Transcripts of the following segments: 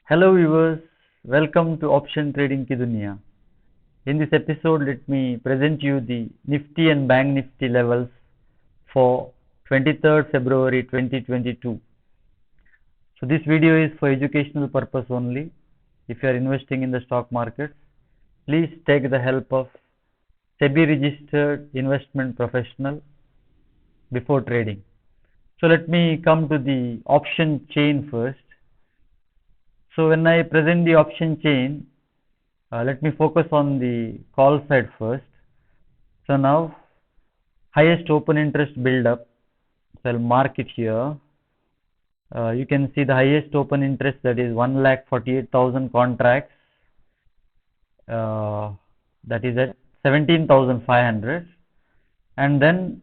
Hello viewers, welcome to Option Trading Ki Duniya. In this episode, let me present you the Nifty and Bank Nifty levels for 23rd February 2022. So this video is for educational purpose only. If you are investing in the stock market, please take the help of SEBI registered investment professional before trading. So let me come to the option chain first. So when I present the option chain, let me focus on the call side first. So now highest open interest build up. So I'll mark it here. You can see the highest open interest, that is 1,48,000 contracts. That is at 17,500. And then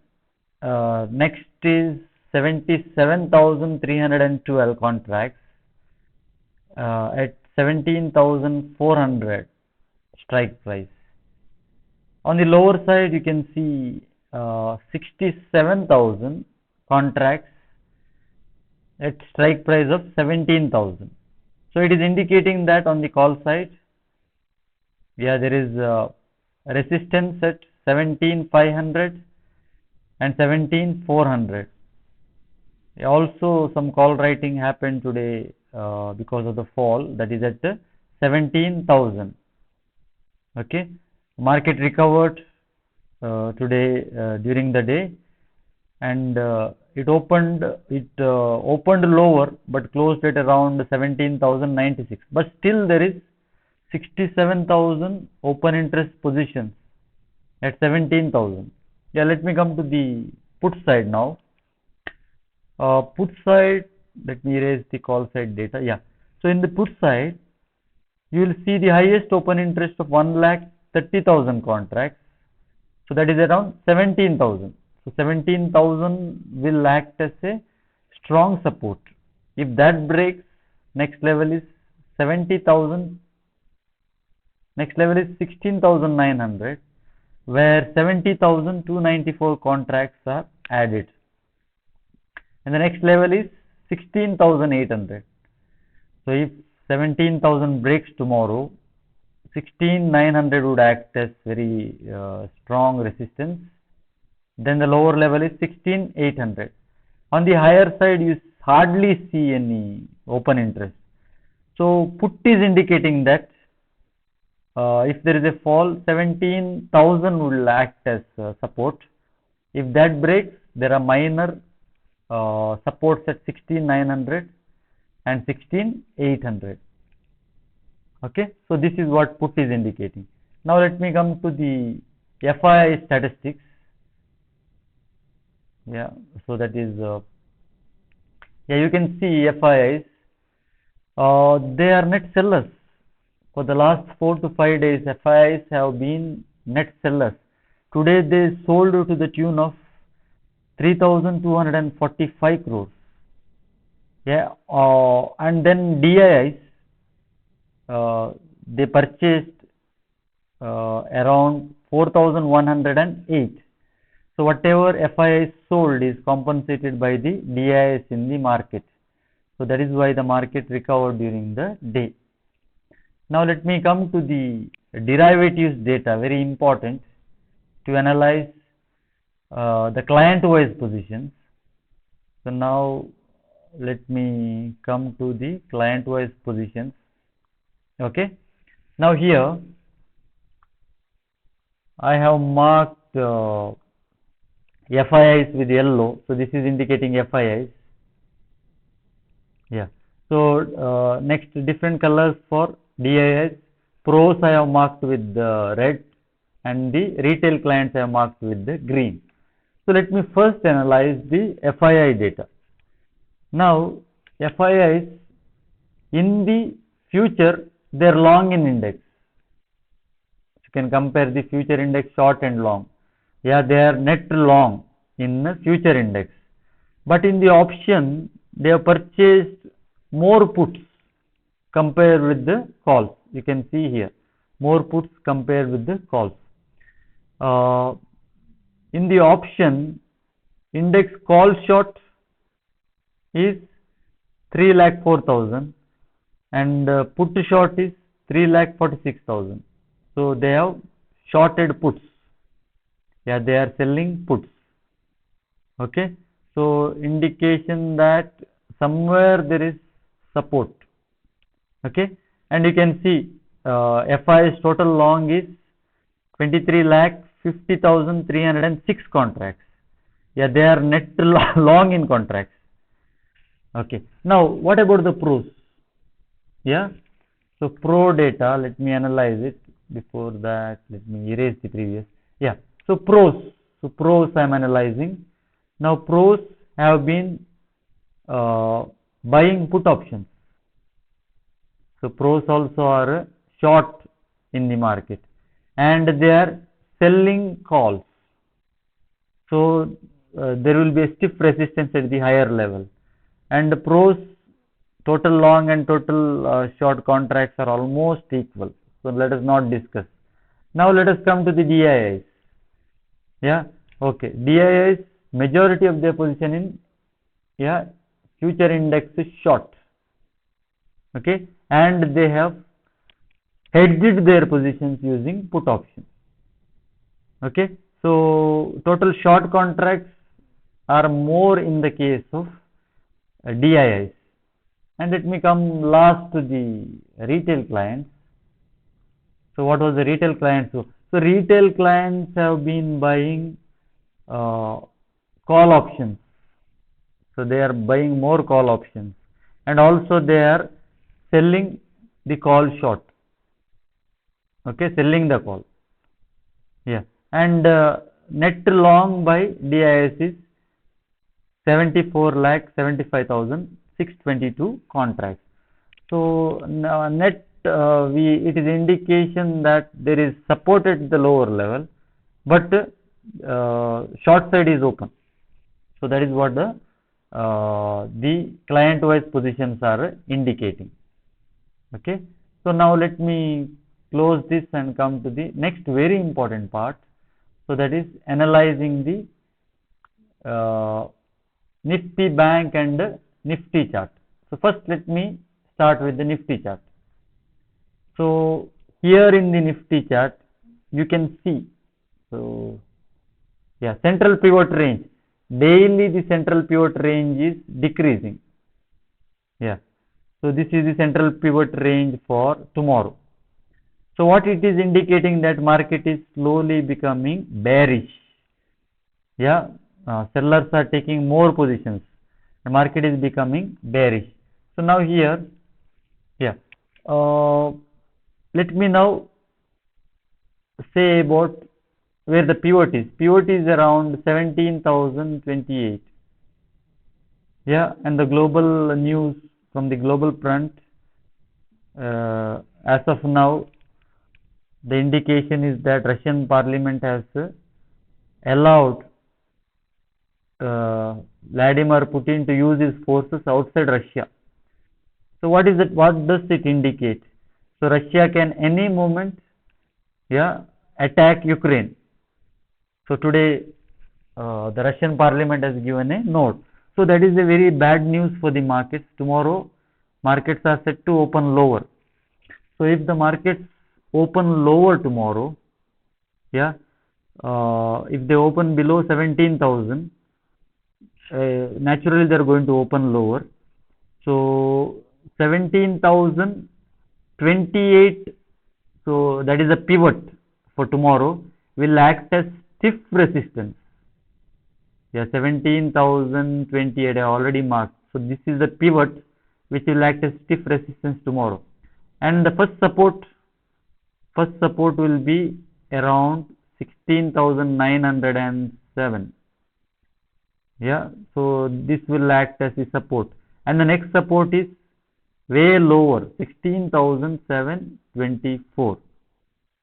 next is 77,312 contracts at 17,400 strike price. On the lower side, you can see 67,000 contracts at strike price of 17,000. So it is indicating that on the call side, there is resistance at 17,500 and 17,400. Also, some call writing happened today because of the fall, that is at 17,000. Okay, market recovered today during the day, and it opened lower but closed at around 17,096. But still there is 67,000 open interest positions at 17,000. Let me come to the put side now. Put side, let me erase the call side data. So in the put side, you will see the highest open interest of 1,30,000 contracts. So that is around 17,000. So 17,000 will act as a strong support. If that breaks, next level is 70,000. Next level is 16,900, where 70,294 contracts are added. And the next level is 16,800. So if 17,000 breaks tomorrow, 16,900 would act as very strong resistance. Then the lower level is 16,800. On the higher side, you hardly see any open interest. So put is indicating that if there is a fall, 17,000 will act as support. If that breaks, there are minor supports at 16,900 and 16,800. Okay, so this is what put is indicating. Now let me come to the FII statistics. So that is you can see FIIs. They are net sellers. For the last 4 to 5 days, FIIs have been net sellers. Today they sold to the tune of 3,245 crores. And then DIIs, they purchased around 4,108. So whatever FIIs sold is compensated by the DIIs in the market. So that is why the market recovered during the day. Now let me come to the derivatives data, very important to analyze the client-wise positions. So now let me come to the client-wise positions. Okay. Now here I have marked FIIs with yellow. So this is indicating FIIs. So next, different colors for DIIs. Pros I have marked with the red, and the retail clients I have marked with the green. So let me first analyze the FII data. Now FIIs in the future, they are long in index. You can compare the future index short and long. They are net long in the future index. But in the option, they have purchased more puts compared with the calls. You can see here, more puts compared with the calls. In the option, index call short is 3,04,000 and put short is 3,46,000. So they have shorted puts. Yeah, they are selling puts. Okay, so indication that somewhere there is support. Okay, and you can see FI's total long is 23,50,306 contracts. Yeah, they are net long in contracts. Okay, now what about the pros? Yeah, so pro data, let me analyze it. Before that, let me erase the previous. Yeah, so pros I am analyzing. Now pros have been buying put options. So pros also are short in the market and they are selling calls. So there will be a stiff resistance at the higher level. And the pros total long and total short contracts are almost equal. So let us not discuss. Now let us come to the DIIs. Yeah, okay. DIIs majority of their position in future index is short. Okay, and they have hedged their positions using put options. Okay, so total short contracts are more in the case of DIIs. And let me come last to the retail clients. So what was the retail clients? So retail clients have been buying call options. So they are buying more call options and also they are selling the call short. Okay, selling the call. Yeah, and net long by DIS is 74,75,622 contracts. So net it is indication that there is support at the lower level, but short side is open. So that is what the client wise positions are indicating. Okay, so now let me close this and come to the next very important part. So that is analyzing the Nifty Bank and Nifty chart. So first let me start with the Nifty chart. So here in the Nifty chart you can see, so yeah, central pivot range, daily the central pivot range is decreasing. Yeah, so this is the central pivot range for tomorrow. So what it is indicating that market is slowly becoming bearish. Yeah, sellers are taking more positions. The market is becoming bearish. So now here, yeah, let me now say about where the pivot is. Pivot is around 17,028. Yeah, and the global news from the global front, as of now, the indication is that Russian parliament has allowed Vladimir Putin to use his forces outside Russia. So what is it? What does it indicate? So Russia can any moment, attack Ukraine. So today the Russian parliament has given a note. So that is a very bad news for the markets. Tomorrow markets are set to open lower. So if the markets open lower tomorrow, if they open below 17,000, naturally they are going to open lower. So 17,028, so that is a pivot for tomorrow, will act as stiff resistance. Yeah, 17,028 I already marked. So this is the pivot which will act as stiff resistance tomorrow. And the first support will be around 16,907. Yeah, so this will act as the support. And the next support is way lower, 16,724.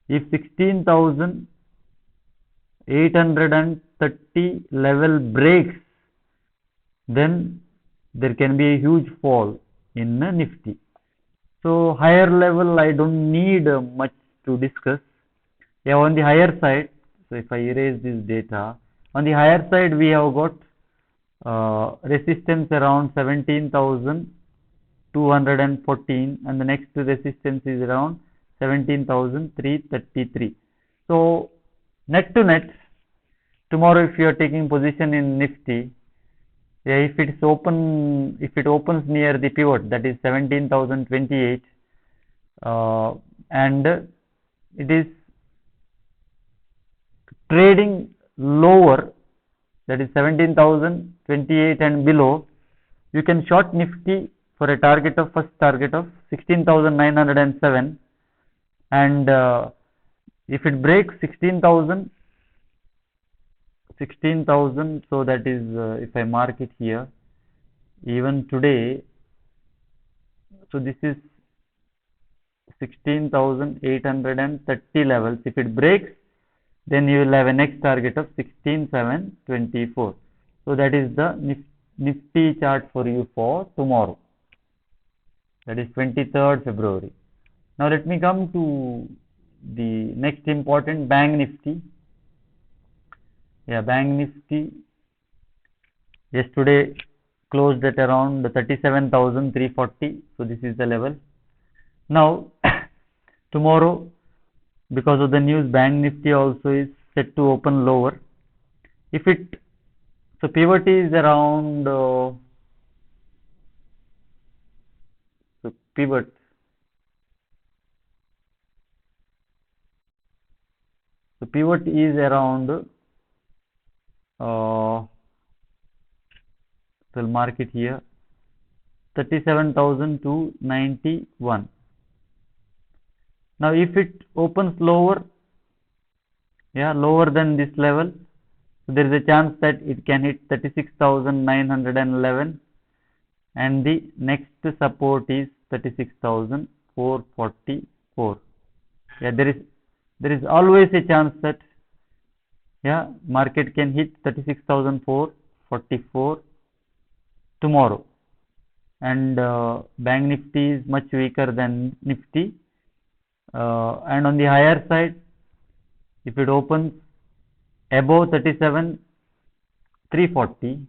If 16,830 level breaks, then there can be a huge fall in Nifty. So higher level I don't need much to discuss. Yeah, on the higher side, so if I erase this data, on the higher side we have got resistance around 17,020 214, and the next resistance is around 17,333. So net to net, tomorrow if you are taking position in Nifty, yeah, if it opens near the pivot, that is 17,028, and it is trading lower, that is 17,028 and below, you can short Nifty for a first target of 16,907, and if it breaks 16,000, so that is, if I mark it here, even today, so this is 16,830 levels. If it breaks, then you will have a next target of 16,724. So that is the Nifty chart for you for tomorrow, that is 23rd February. Now let me come to the next important, Bank Nifty. Yeah, Bank Nifty yesterday closed at around 37,340. So this is the level. Now tomorrow, because of the news, Bank Nifty also is set to open lower. So pivot is around pivot is around, we'll mark it here, 37,291. Now if it opens lower, lower than this level, so there is a chance that it can hit 36,911, and the next support is 36,444. Yeah, there is always a chance that market can hit 36,444 tomorrow, and Bank Nifty is much weaker than Nifty, and on the higher side, if it opens above 37,340,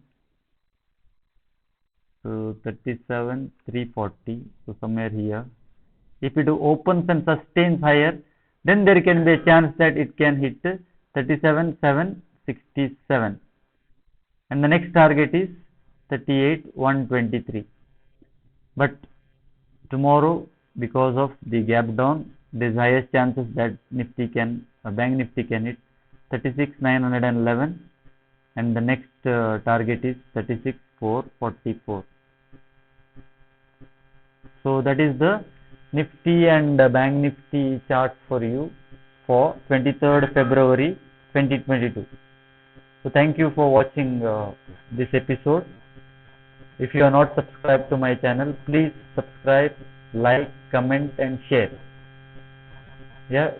so 37,340, so somewhere here, if it opens and sustains higher, then there can be a chance that it can hit 37,767, and the next target is 38,123. But tomorrow, because of the gap down, there is highest chances that Bank Nifty can hit 36,911, and the next target is 36,444. So that is the Nifty and Bank Nifty chart for you for 23rd February 2022. So thank you for watching this episode. If you are not subscribed to my channel, please subscribe, like, comment and share. Yeah,